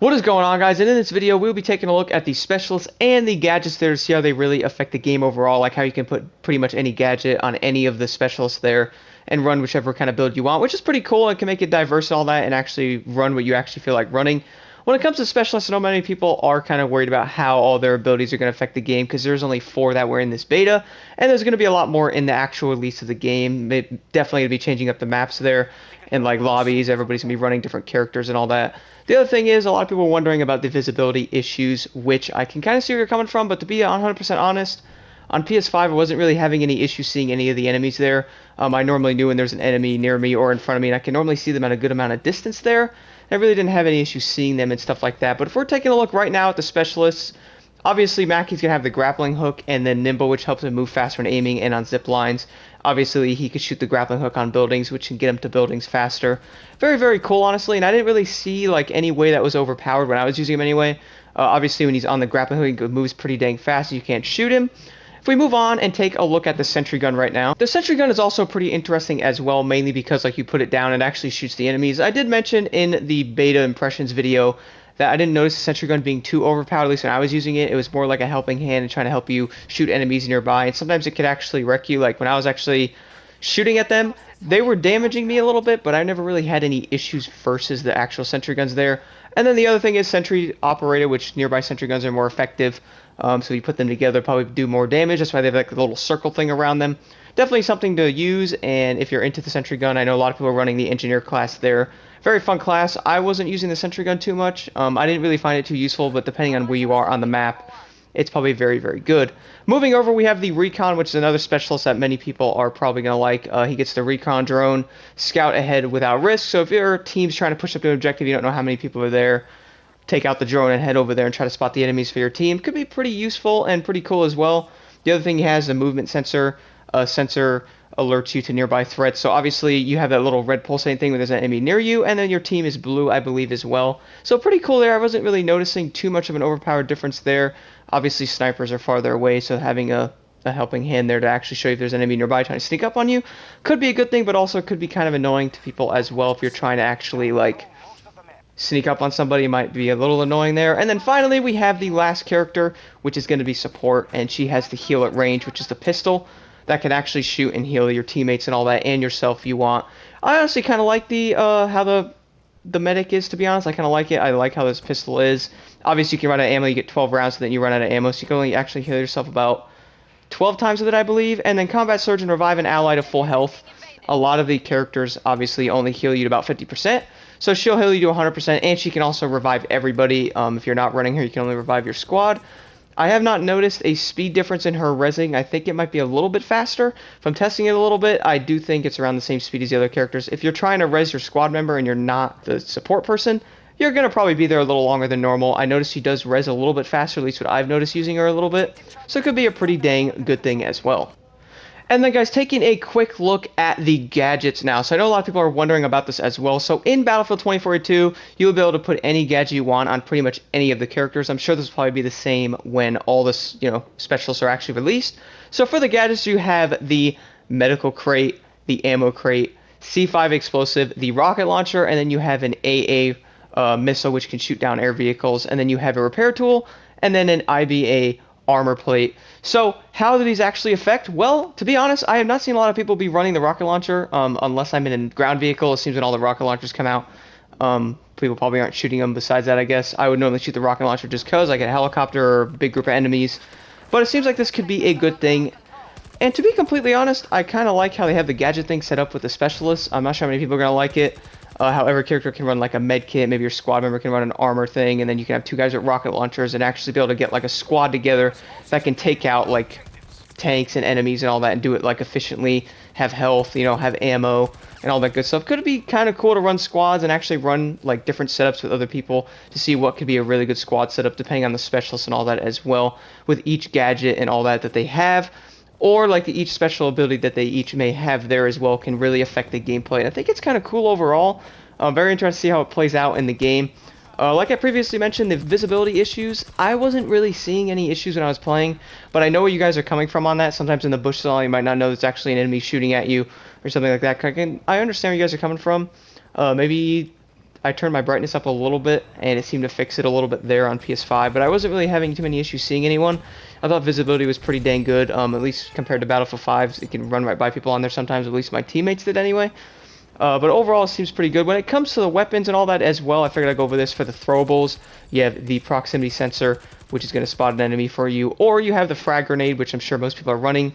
What is going on, guys? And in this video, we'll be taking a look at the specialists and the gadgets there to see how they really affect the game overall, like how you can put pretty much any gadget on any of the specialists there and run whichever kind of build you want, which is pretty cool and can make it diverse and all that and actually run what you actually feel like running. When it comes to specialists, I know many people are kind of worried about how all their abilities are going to affect the game because there's only 4 that were in this beta, and there's going to be a lot more in the actual release of the game. Definitely going to be changing up the maps there and like lobbies. Everybody's going to be running different characters and all that. The other thing is, a lot of people are wondering about the visibility issues, which I can kind of see where you're coming from, but to be 100% honest, on PS5, I wasn't really having any issues seeing any of the enemies there. I normally knew when there's an enemy near me or in front of me, and I can normally see them at a good amount of distance there. I really didn't have any issues seeing them and stuff like that. But if we're taking a look right now at the specialists, obviously Mackey's going to have the grappling hook and then Nimble, which helps him move faster when aiming and on zip lines. Obviously, he could shoot the grappling hook on buildings, which can get him to buildings faster. Very, very cool, honestly, and I didn't really see like any way that was overpowered when I was using him anyway. Obviously, when he's on the grappling hook, he moves pretty dang fast, you can't shoot him. If we move on and take a look at the sentry gun right now, the sentry gun is also pretty interesting as well, mainly because like you put it down and it actually shoots the enemies. I did mention in the beta impressions video that I didn't notice the sentry gun being too overpowered, at least when I was using it. It was more like a helping hand and trying to help you shoot enemies nearby, and sometimes it could actually wreck you. Like when I was actually shooting at them, they were damaging me a little bit, but I never really had any issues versus the actual sentry guns there. And then the other thing is sentry operated, which nearby sentry guns are more effective. So you put them together, probably do more damage. That's why they have like a little circle thing around them. Definitely something to use, and if you're into the sentry gun, I know a lot of people are running the engineer class there. Very fun class. I wasn't using the sentry gun too much. I didn't really find it too useful, but depending on where you are on the map, it's probably very, very good. Moving over, we have the Recon, which is another specialist that many people are probably going to like. He gets the Recon drone, scout ahead without risk. So if your team's trying to push up to an objective, you don't know how many people are there, take out the drone and head over there and try to spot the enemies for your team. Could be pretty useful and pretty cool as well. The other thing he has is a movement sensor. Sensor alerts you to nearby threats. So obviously you have that little red pulsating thing when there's an enemy near you, and then your team is blue, I believe, as well. So pretty cool there. I wasn't really noticing too much of an overpowered difference there. Obviously snipers are farther away, so having a helping hand there to actually show you if there's an enemy nearby trying to sneak up on you could be a good thing, but also could be kind of annoying to people as well if you're trying to actually like sneak up on somebody. Might be a little annoying there. And then finally we have the last character, which is going to be support, and she has the heal at range, which is the pistol that can actually shoot and heal your teammates and all that, and yourself if you want. I honestly kind of like the how the medic is, to be honest. I kind of like it. I like how this pistol is. Obviously you can run out of ammo, you get 12 rounds, and then you run out of ammo, so you can only actually heal yourself about 12 times with it, I believe. And then combat surge and revive an ally to full health. A lot of the characters obviously only heal you to about 50%. So she'll heal you to 100%, and she can also revive everybody. If you're not running her, you can only revive your squad. I have not noticed a speed difference in her resing. I think it might be a little bit faster. From testing it a little bit, I do think it's around the same speed as the other characters. If you're trying to res your squad member and you're not the support person, you're going to probably be there a little longer than normal. I noticed she does res a little bit faster, at least what I've noticed using her a little bit. So it could be a pretty dang good thing as well. And then guys, taking a quick look at the gadgets now. So I know a lot of people are wondering about this as well. So in Battlefield 2042, you'll be able to put any gadget you want on pretty much any of the characters. I'm sure this will probably be the same when all this, specialists are actually released. So for the gadgets, you have the medical crate, the ammo crate, C5 explosive, the rocket launcher, and then you have an AA missile which can shoot down air vehicles, and then you have a repair tool, and then an IBA armor plate. So how do these actually affect? Well, to be honest, I have not seen a lot of people be running the rocket launcher unless I'm in a ground vehicle. It seems when all the rocket launchers come out, people probably aren't shooting them. Besides that, I guess I would normally shoot the rocket launcher just because I get a helicopter or a big group of enemies. But it seems like this could be a good thing. And to be completely honest, I kind of like how they have the gadget thing set up with the specialists. I'm not sure how many people are going to like it. How every character can run like a med kit, maybe your squad member can run an armor thing, and then you can have 2 guys with rocket launchers and actually be able to get like a squad together that can take out like tanks and enemies and all that and do it like efficiently, have health, have ammo and all that good stuff. Could be kind of cool to run squads and actually run like different setups with other people to see what could be a really good squad setup depending on the specialists and all that as well, with each gadget and all that they have. Or like each special ability that they each may have there as well can really affect the gameplay. And I think it's kind of cool overall. Very interested to see how it plays out in the game. Like I previously mentioned, the visibility issues, I wasn't really seeing any issues when I was playing, but I know where you guys are coming from on that. Sometimes in the bush zone, you might not know there's actually an enemy shooting at you or something like that. I understand where you guys are coming from. Maybe I turned my brightness up a little bit, and it seemed to fix it a little bit there on PS5, but I wasn't really having too many issues seeing anyone. I thought visibility was pretty dang good, at least compared to Battlefield 5. It can run right by people on there sometimes, at least my teammates did anyway. But overall, it seems pretty good. When it comes to the weapons and all that as well, I figured I'd go over this for the throwables. You have the proximity sensor, which is going to spot an enemy for you, or you have the frag grenade, which I'm sure most people are running,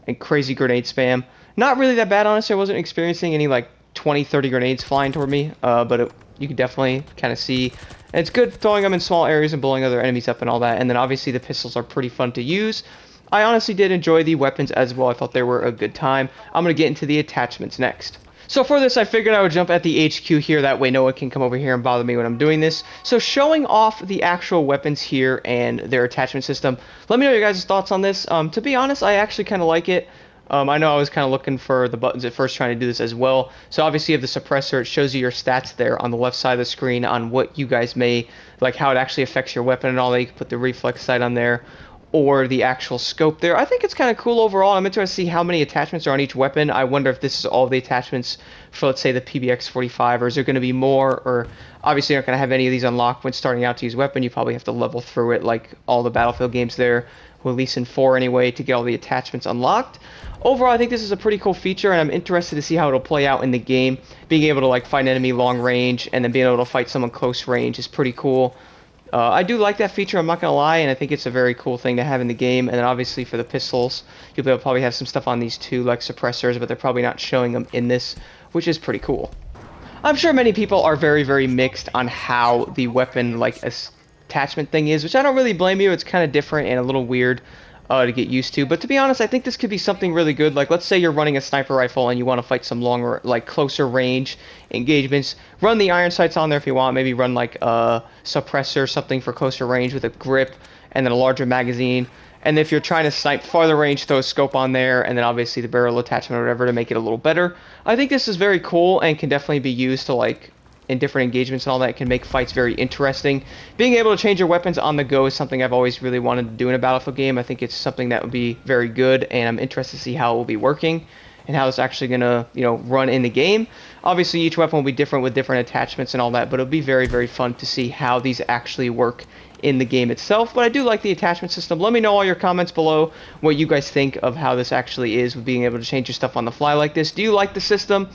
and crazy grenade spam. Not really that bad, honestly. I wasn't experiencing any, like, 20, 30 grenades flying toward me, but you can definitely kind of see. And it's good throwing them in small areas and blowing other enemies up and all that. And then obviously the pistols are pretty fun to use. I honestly did enjoy the weapons as well. I thought they were a good time. I'm going to get into the attachments next. So for this, I figured I would jump at the HQ here, that way no one can come over here and bother me when I'm doing this. So showing off the actual weapons here and their attachment system, let me know your guys' thoughts on this. To be honest, I actually kind of like it. I know I was kind of looking for the buttons at first trying to do this as well. So obviously you have the suppressor. It shows you your stats there on the left side of the screen on what you guys may, like how it actually affects your weapon and all that. You can put the reflex sight on there, or the actual scope there. I think it's kind of cool overall. I'm interested to see how many attachments are on each weapon. I wonder if this is all the attachments for, let's say, the PBX-45, or is there going to be more, or obviously you're not going to have any of these unlocked when starting out to use weapon. You probably have to level through it like all the Battlefield games there, well, at least in 4 anyway, to get all the attachments unlocked. Overall, I think this is a pretty cool feature, and I'm interested to see how it'll play out in the game. Being able to like fight an enemy long range, and then being able to fight someone close range is pretty cool. I do like that feature, I'm not going to lie, and I think it's a very cool thing to have in the game. And then obviously for the pistols, you'll be able to probably have some stuff on these too, like suppressors, but they're probably not showing them in this, which is pretty cool. I'm sure many people are very, very mixed on how the weapon like attachment thing is, which I don't really blame you. It's kind of different and a little weird to get used to. But to be honest, I think this could be something really good. Like, let's say you're running a sniper rifle and you want to fight some longer, like closer range engagements. Run the iron sights on there if you want. Maybe run like a suppressor, something for closer range with a grip and then a larger magazine. And if you're trying to snipe farther range, throw a scope on there, and then obviously the barrel attachment or whatever to make it a little better. I think this is very cool and can definitely be used to like in different engagements and all that. Can make fights very interesting. Being able to change your weapons on the go is something I've always really wanted to do in a Battlefield game. I think it's something that would be very good, and I'm interested to see how it will be working and how it's actually going to, run in the game. Obviously, each weapon will be different with different attachments and all that, but it'll be very, very fun to see how these actually work in the game itself. But I do like the attachment system. Let me know all your comments below what you guys think of how this actually is with being able to change your stuff on the fly like this. Do you like the system?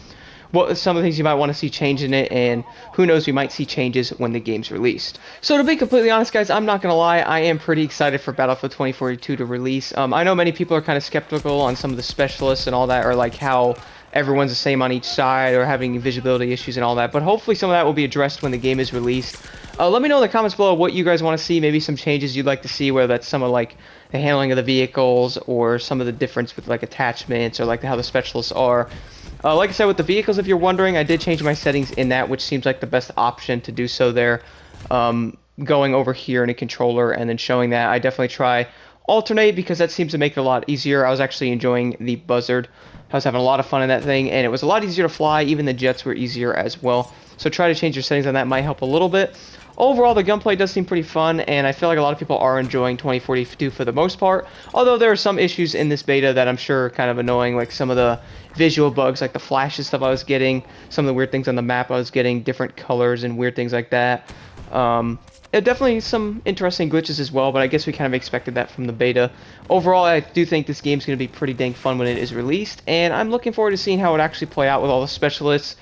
What are some of the things you might want to see change in it, and who knows, we might see changes when the game's released. So to be completely honest, guys, I'm not going to lie, I am pretty excited for Battlefield 2042 to release. I know many people are kind of skeptical on some of the specialists and all that, or like how everyone's the same on each side, or having visibility issues and all that, but hopefully some of that will be addressed when the game is released. Let me know in the comments below what you guys want to see, maybe some changes you'd like to see, whether that's some of like the handling of the vehicles, or some of the difference with like attachments, or like how the specialists are. Like I said, with the vehicles, if you're wondering, I did change my settings in that, which seems like the best option to do so there. Going over here in a controller and then showing that, I definitely try alternate, because that seems to make it a lot easier. I was actually enjoying the Buzzard. I was having a lot of fun in that thing, and it was a lot easier to fly. Even the jets were easier as well. So try to change your settings on that, might help a little bit. Overall, the gunplay does seem pretty fun, and I feel like a lot of people are enjoying 2042 for the most part. Although there are some issues in this beta that I'm sure are kind of annoying, like some of the visual bugs, like the flashes stuff I was getting, some of the weird things on the map I was getting, different colors and weird things like that. Definitely some interesting glitches as well, but I guess we kind of expected that from the beta. Overall, I do think this game's going to be pretty dang fun when it is released, and I'm looking forward to seeing how it actually play out with all the specialists,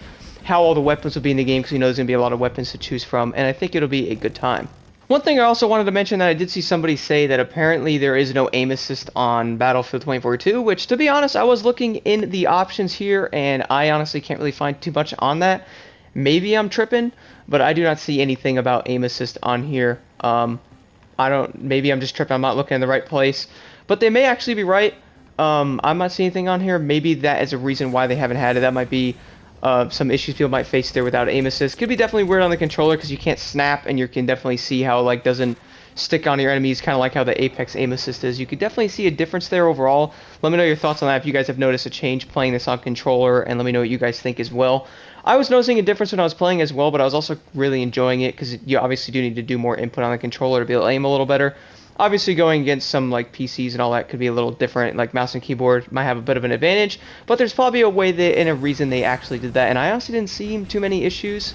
how all the weapons will be in the game, because there's going to be a lot of weapons to choose from, and I think it'll be a good time. One thing I also wanted to mention, that I did see somebody say that apparently there is no aim assist on Battlefield 2042, which, to be honest, I was looking in the options here, and I honestly can't really find too much on that. Maybe I'm tripping, but I do not see anything about aim assist on here. Maybe I'm just tripping, I'm not looking in the right place, but they may actually be right. I'm not seeing anything on here. Maybe that is a reason why they haven't had it. That might be some issues people might face there without aim assist. Could be definitely weird on the controller, because you can't snap, and you can definitely see how it like doesn't stick on your enemies, kind of like how the Apex aim assist is. You could definitely see a difference there overall. Let me know your thoughts on that if you guys have noticed a change playing this on controller, and let me know what you guys think as well. I was noticing a difference when I was playing as well, but I was also really enjoying it, because you obviously do need to do more input on the controller to be able to aim a little better. Obviously, going against some like PCs and all that could be a little different, like mouse and keyboard might have a bit of an advantage, but there's probably a way and a reason they actually did that, and I honestly didn't see too many issues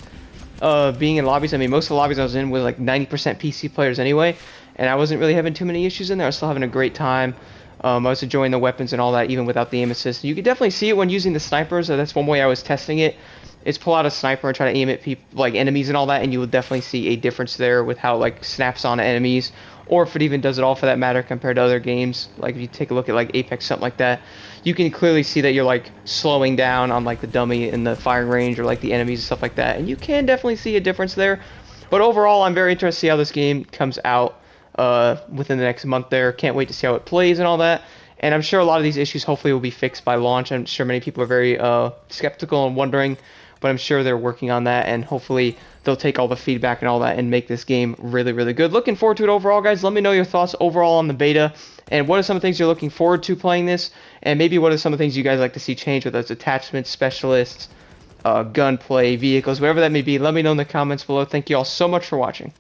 being in lobbies. I mean, most of the lobbies I was in was like 90% PC players anyway, and I wasn't really having too many issues in there. I was still having a great time. I was enjoying the weapons and all that, even without the aim assist. You can definitely see it when using the snipers. So that's one way I was testing it. Is pull out a sniper and try to aim at people, like enemies and all that, and you will definitely see a difference there with how like snaps on enemies, or if it even does it all for that matter compared to other games. Like if you take a look at like Apex, something like that, you can clearly see that you're like slowing down on like the dummy in the firing range or like the enemies and stuff like that, and you can definitely see a difference there. But overall, I'm very interested to see how this game comes out within the next month there. Can't wait to see how it plays and all that. And I'm sure a lot of these issues hopefully will be fixed by launch. I'm sure many people are very skeptical and wondering, but I'm sure they're working on that, and hopefully they'll take all the feedback and all that and make this game really, really good. Looking forward to it overall, guys. Let me know your thoughts overall on the beta, and what are some of the things you're looking forward to playing this, and maybe what are some of the things you guys like to see change with those attachments, specialists, gunplay, vehicles, whatever that may be. Let me know in the comments below. Thank you all so much for watching.